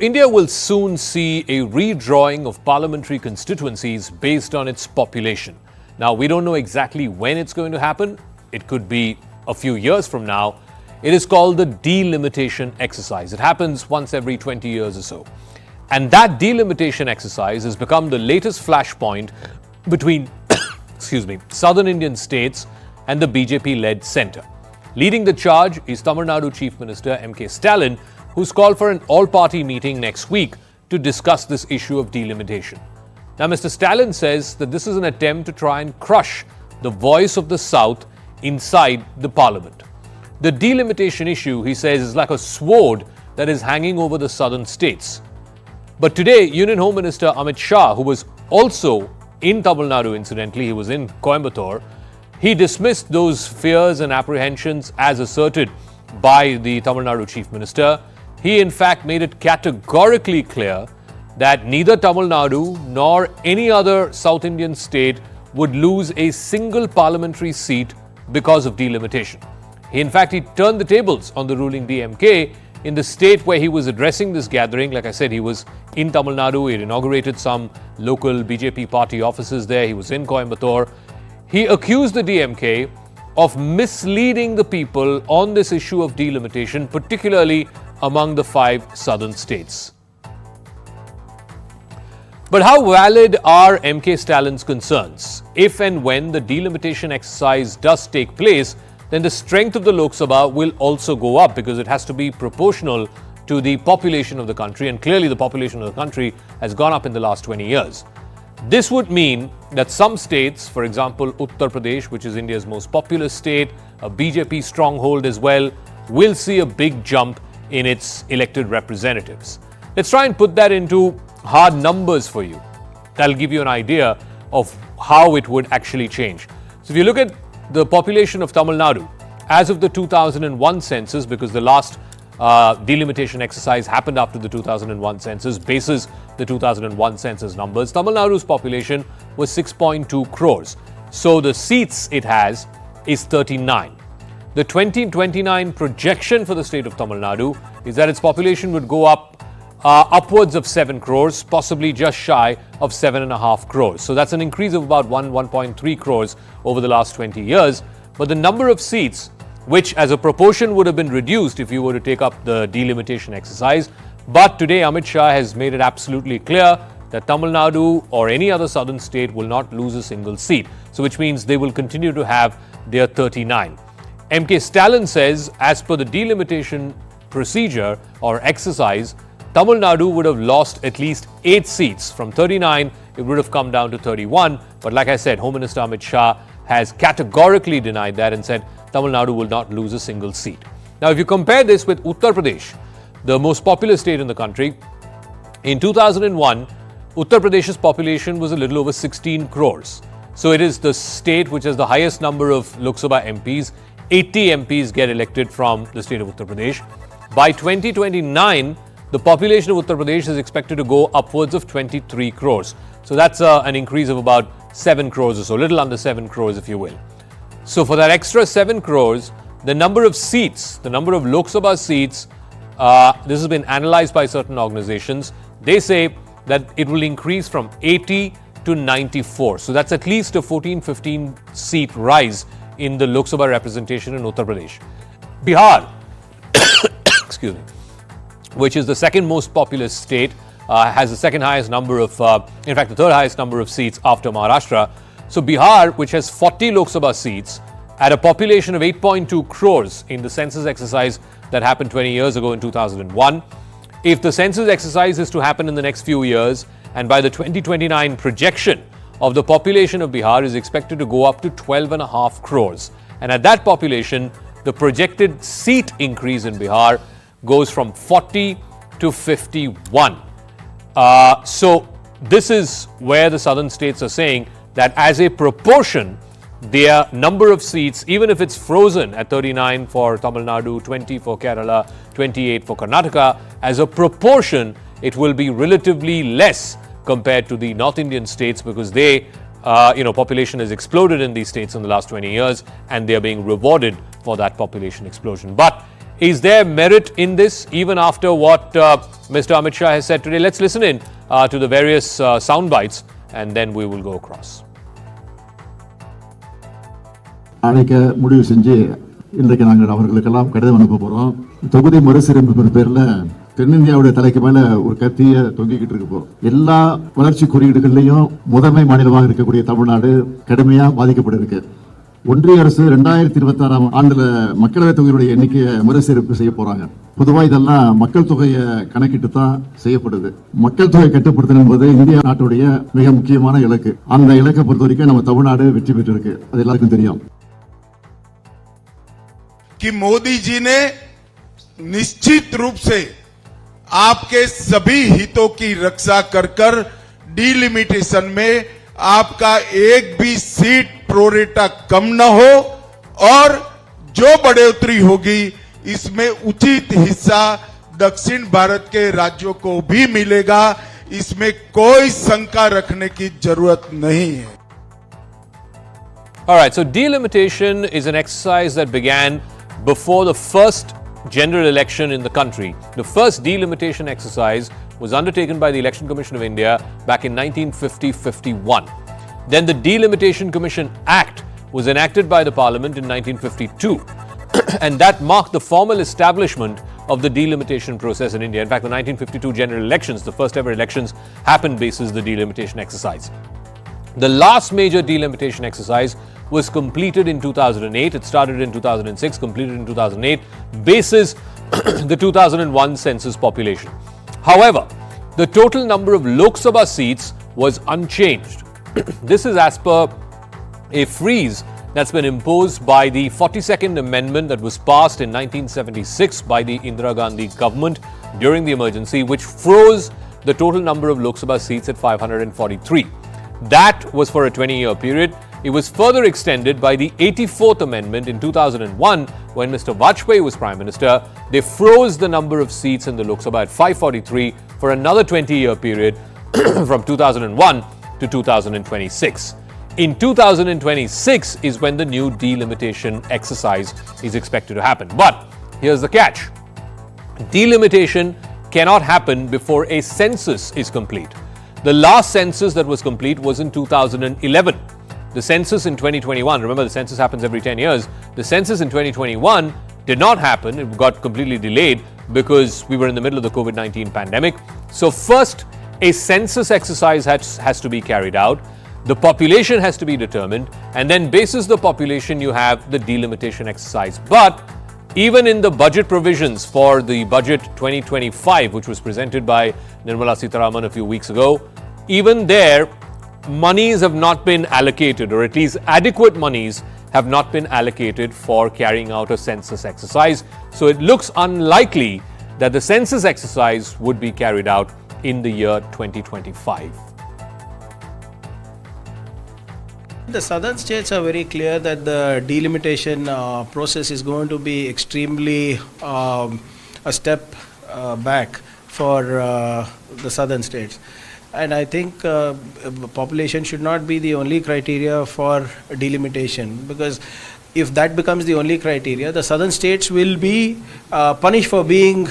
India will soon see a redrawing of parliamentary constituencies based on its population. Now, we don't know exactly when it's going to happen. It could be a few years from now. It is called the delimitation exercise. It happens once every 20 years or so. And that delimitation exercise has become the latest flashpoint between southern Indian states and the BJP-led centre. Leading the charge is Tamil Nadu Chief Minister MK Stalin, who's called for an all-party meeting next week to discuss this issue of delimitation. Now, Mr. Stalin says that this is an attempt to try and crush the voice of the South inside the parliament. The delimitation issue, he says, is like a sword that is hanging over the southern states. But today, Union Home Minister Amit Shah, who was also in Tamil Nadu, incidentally, he was in Coimbatore, he dismissed those fears and apprehensions as asserted by the Tamil Nadu Chief Minister. He, in fact, made it categorically clear that neither Tamil Nadu nor any other South Indian state would lose a single parliamentary seat because of delimitation. In fact, he turned the tables on the ruling DMK in the state where he was addressing this gathering. Like I said, he was in Tamil Nadu. He inaugurated some local BJP party offices there. He was in Coimbatore. He accused the DMK of misleading the people on this issue of delimitation, particularly among the 5 southern states. But how valid are MK Stalin's concerns? If and when the delimitation exercise does take place, then the strength of the Lok Sabha will also go up because it has to be proportional to the population of the country, and clearly the population of the country has gone up in the last 20 years. This would mean that some states, for example, Uttar Pradesh, which is India's most populous state, a BJP stronghold as well, will see a big jump in its elected representatives. Let's try and put that into hard numbers for you. That'll give you an idea of how it would actually change. So if you look at the population of Tamil Nadu, as of the 2001 census, because the last delimitation exercise happened after the 2001 census, bases the 2001 census numbers, Tamil Nadu's population was 6.2 crores. So the seats it has is 39. The 2029 projection for the state of Tamil Nadu is that its population would go up upwards of 7 crores, possibly just shy of 7.5 crores. So that's an increase of about 1.3 crores over the last 20 years. But the number of seats, which as a proportion would have been reduced if you were to take up the delimitation exercise. But today Amit Shah has made it absolutely clear that Tamil Nadu or any other southern state will not lose a single seat. So which means they will continue to have their 39. MK Stalin says, as per the delimitation procedure or exercise, Tamil Nadu would have lost at least 8 seats. From 39, it would have come down to 31. But like I said, Home Minister Amit Shah has categorically denied that and said Tamil Nadu will not lose a single seat. Now, if you compare this with Uttar Pradesh, the most populous state in the country, in 2001, Uttar Pradesh's population was a little over 16 crores. So it is the state which has the highest number of Lok Sabha MPs. 80 MPs get elected from the state of Uttar Pradesh. By 2029, the population of Uttar Pradesh is expected to go upwards of 23 crores. So that's an increase of about 7 crores or so, little under 7 crores if you will. So for that extra 7 crores, the number of seats, the number of Lok Sabha seats, this has been analyzed by certain organizations. They say that it will increase from 80 to 94. So that's at least a 14-15 seat rise in the Lok Sabha representation in Uttar Pradesh. Bihar, excuse me, which is the second most populous state, has the second highest number of, in fact, the third highest number of seats after Maharashtra. So Bihar, which has 40 Lok Sabha seats at a population of 8.2 crores in the census exercise that happened 20 years ago in 2001. If the census exercise is to happen in the next few years, and by the 2029 projection of the population of Bihar is expected to go up to 12.5 crores. And at that population, the projected seat increase in Bihar goes from 40 to 51. So this is where the southern states are saying that as a proportion, their number of seats, even if it's frozen at 39 for Tamil Nadu, 20 for Kerala, 28 for Karnataka, as a proportion, it will be relatively less compared to the North Indian states because they, population has exploded in these states in the last 20 years and they are being rewarded for that population explosion. But Is there merit in this, even after what Mr. Amit Shah has said today? Let's listen in to the various sound bites, and then we will go across. அழைக்க முடிவு செஞ்சு இன்றைக்கு நாங்கள் அவர்களுக்கெல்லாம் கடிதம் அனுப்ப போறோம். தொகுதி மறுசீரமைப்பு பேர்ல தென்னிந்தியாவுடைய தலைக்கு மேல ஒரு கத்திய தொங்கிக்கிட்டு இருக்கு. எல்லா வளர்ச்சி குறியீடுகள்லையும் முதன்மை மாநிலமாக இருக்கக்கூடிய தமிழ்நாடு கடுமையா பாதிக்கப்பட்டிருக்கு. ஒன்றிய அரசு 2026 ஆண்டுல மக்களவை தொகையுடைய எண்ணிக்கையை மறுசீரமைப்பு செய்ய போறாங்க. பொதுவாக இதெல்லாம் மக்கள் தொகையை கணக்கிட்டு தான் செய்யப்படுது. மக்கள் தொகை கட்டுப்படுத்தல் என்பது இந்தியா நாட்டுடைய மிக முக்கியமான இலக்கு. அந்த இலக்கை பொறுத்த வரைக்கும் நம்ம தமிழ்நாடு வெற்றி பெற்று இருக்கு. அது எல்லாருக்கும் தெரியும். कि मोदी जी ने निश्चित रूप से आपके सभी हितों की रक्षा कर डीलिमिटेशन में आपका एक भी सीट प्रोरेटा कम न हो और जो बढ़ोतरी होगी इसमें उचित हिस्सा दक्षिण भारत के राज्यों को भी मिलेगा. इसमें कोई शंका रखने की जरूरत नहीं है. All right, so delimitation is an exercise that began before the first general election in the country. The first delimitation exercise was undertaken by the Election Commission of India back in 1950-51. Then the Delimitation Commission Act was enacted by the Parliament in 1952 and that marked the formal establishment of the delimitation process in India. In fact, the 1952 general elections, the first ever elections, happened basis the delimitation exercise. The last major delimitation exercise was completed in 2008. It started in 2006, completed in 2008, basis the 2001 census population. However, the total number of Lok Sabha seats was unchanged. This is as per a freeze that's been imposed by the 42nd Amendment that was passed in 1976 by the Indira Gandhi government during the emergency, which froze the total number of Lok Sabha seats at 543. That was for a 20-year period. It was further extended by the 84th Amendment in 2001 when Mr. Vajpayee was Prime Minister. They froze the number of seats in the Lok Sabha at 543 for another 20-year period from 2001 to 2026. In 2026 is when the new delimitation exercise is expected to happen. But here's the catch. Delimitation cannot happen before a census is complete. The last census that was complete was in 2011. The census in 2021, remember the census happens every 10 years, the census in 2021 did not happen. It got completely delayed because we were in the middle of the COVID-19 pandemic. So first, a census exercise has to be carried out. The population has to be determined, and then basis the population you have the delimitation exercise. But even in the budget provisions for the budget 2025, which was presented by Nirmala Sitharaman a few weeks ago, even there, monies have not been allocated, or at least adequate monies have not been allocated for carrying out a census exercise. So it looks unlikely that the census exercise would be carried out in the year 2025. The southern states are very clear that the delimitation process is going to be extremely a step back for the southern states. And I think population should not be the only criteria for delimitation, because if that becomes the only criteria, the southern states will be punished for being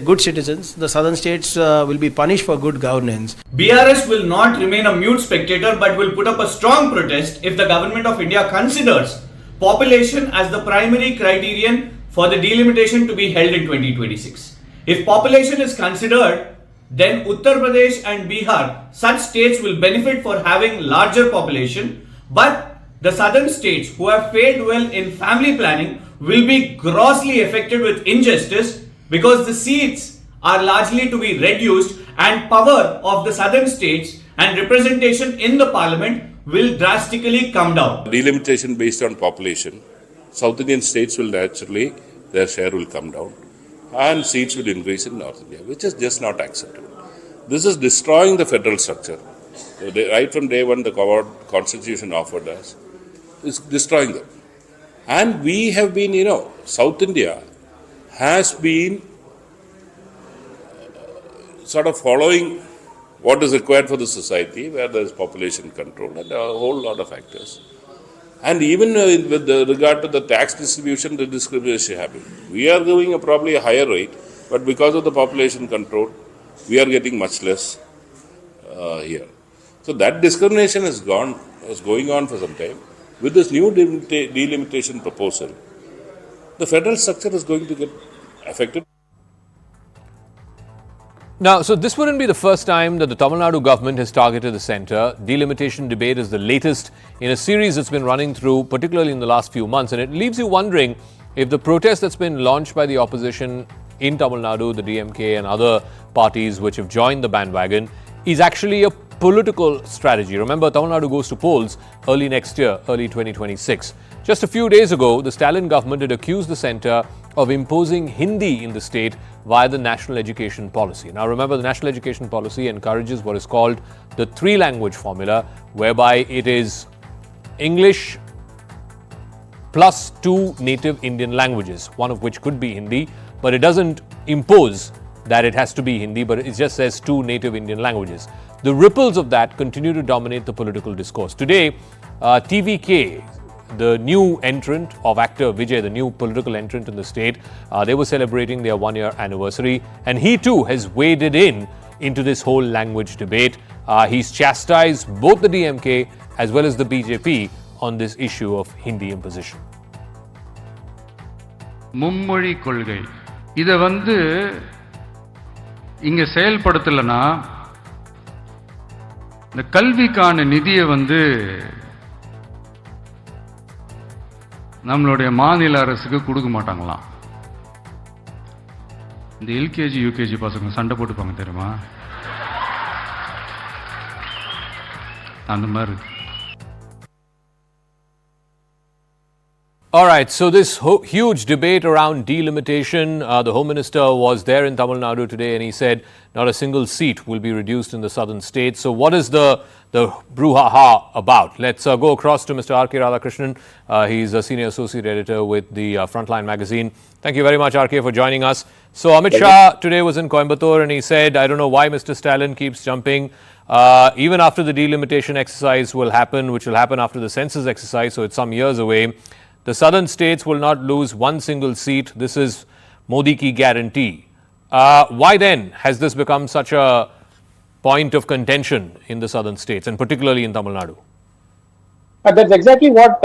good citizens. The southern states will be punished for good governance. BRS will not remain a mute spectator but will put up a strong protest if the government of India considers population as the primary criterion for the delimitation to be held in 2026. If population is considered, then Uttar Pradesh and Bihar, such states will benefit for having larger population, but the southern states who have fared well in family planning will be grossly affected with injustice, because the seats are largely to be reduced and power of the southern states and representation in the parliament will drastically come down. Delimitation based on population, South Indian states will naturally, their share will come down and seats will increase in North India, which is just not acceptable. This is destroying the federal structure. So right from day one, the constitution offered us is destroying them. And we have been, South India has been sort of following what is required for the society, where there is population control and a whole lot of factors. And even with regard to the tax distribution, the discrimination happening. We are giving probably a higher rate, but because of the population control, we are getting much less here. So that discrimination is going on for some time. With this new delimitation proposal, the federal structure is going to get affected. Now, so this wouldn't be the first time that the Tamil Nadu government has targeted the centre. Delimitation debate is the latest in a series that's been running through, particularly in the last few months. And it leaves you wondering if the protest that's been launched by the opposition in Tamil Nadu, the DMK and other parties which have joined the bandwagon, is actually a political strategy. Remember, Tamil Nadu goes to polls early next year, early 2026. Just a few days ago, the Stalin government had accused the centre of imposing Hindi in the state via the national education policy. Now remember, the national education policy encourages what is called the three-language formula, whereby it is English plus two native Indian languages, one of which could be Hindi, but it doesn't impose that it has to be Hindi, but it just says two native Indian languages. The ripples of that continue to dominate the political discourse. Today, TVK, the new entrant of actor Vijay, the new political entrant in the state, they were celebrating their one-year anniversary, and he too has waded into this whole language debate. He's chastised both the DMK as well as the BJP on this issue of Hindi imposition. மும்மொழி கொள்கை இதை இங்க செயல்படுத்தலைன்னா இந்த கல்விக்கான நிதியை நம்மளுடைய மாநில அரசுக்கு கொடுக்க மாட்டாங்களாம். இந்த எல்கேஜி யூகேஜி பசங்க சண்டை போட்டுப்பாங்க தெரியுமா, அந்த மாதிரி. All right, so this huge debate around delimitation, the Home Minister was there in Tamil Nadu today and he said not a single seat will be reduced in the southern states. So what is the brouhaha about? Let's go across to Mr. R.K. Radhakrishnan. He's a senior associate editor with the Frontline magazine. Thank you very much, R.K., for joining us. So Amit Shah today was in Coimbatore and he said, I don't know why Mr. Stalin keeps jumping. Even after the delimitation exercise will happen, which will happen after the census exercise, so it's some years away, the southern states will not lose one single seat. This is Modi ki guarantee. Why then has this become such a point of contention in the southern states and particularly in Tamil Nadu? That's exactly what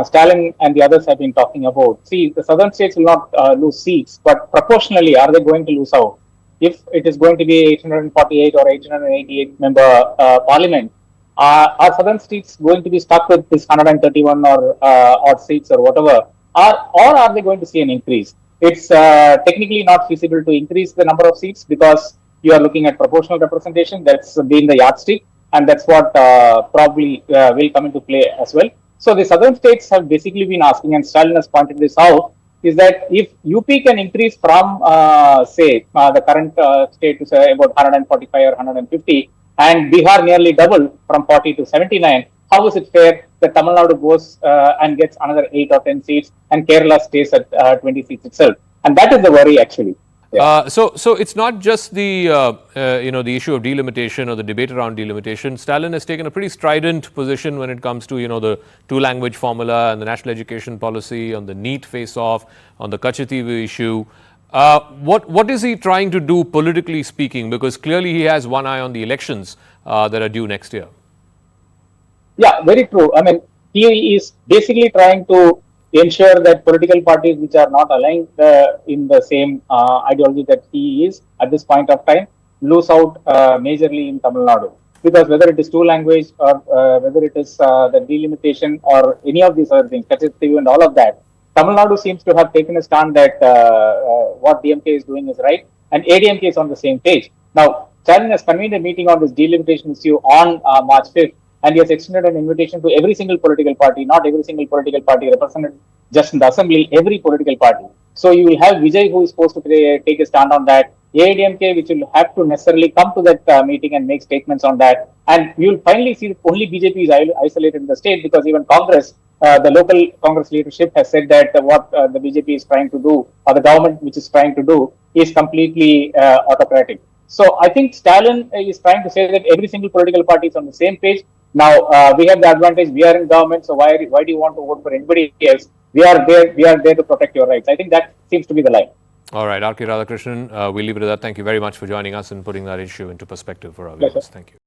Stalin and the others have been talking about. See, the southern states will not lose seats, but proportionally, are they going to lose out? If it is going to be 848 or 888 member parliament, are southern states going to be stuck with this 131 or odd seats or whatever, or are they going to see an increase? It's technically not feasible to increase the number of seats because you are looking at proportional representation. That's been the yardstick, and that's what probably will come into play as well. So the southern states have basically been asking, and Stalin has pointed this out, is that if UP can increase from, say, the current state to say about 145 or 150, and Bihar nearly double from 40 to 79, how is it fair that Tamil Nadu goes and gets another 8 or 10 seats and Kerala stays at 20 seats itself? And that is the worry, actually. Yeah. So it's not just the the issue of delimitation or the debate around delimitation. Stalin has taken a pretty strident position when it comes to the two-language formula and the national education policy, on the NEET face-off, on the Kachativu issue. What is he trying to do politically speaking? Because clearly he has one eye on the elections that are due next year. Yeah, very true. I mean, he is basically trying to ensure that political parties which are not aligned in the same ideology that he is at this point of time lose out majorly in Tamil Nadu. Because whether it is two-language or whether it is the delimitation or any of these other things, Kachativu and all of that, Tamil Nadu seems to have taken a stand that what DMK is doing is right, and ADMK is on the same page. Now, Stalin has convened a meeting on this delimitation issue on March 5th, and he has extended an invitation to every single political party, not every single political party represented just in the assembly, every political party. So you will have Vijay, who is supposed to take a stand on that, ADMK, which will have to necessarily come to that meeting and make statements on that, and you will finally see that only BJP is isolated in the state, because even Congress, the local Congress leadership has said that what the BJP is trying to do, or the government which is trying to do, is completely autocratic. So I think Stalin is trying to say that every single political party is on the same page. Now we have the advantage. We are in government, so why do you want to vote for anybody else? We are there to protect your rights. I think that seems to be the line. All right, R.K. Radhakrishnan, we'll leave it at that. Thank you very much for joining us and putting that issue into perspective for our viewers. Thank you.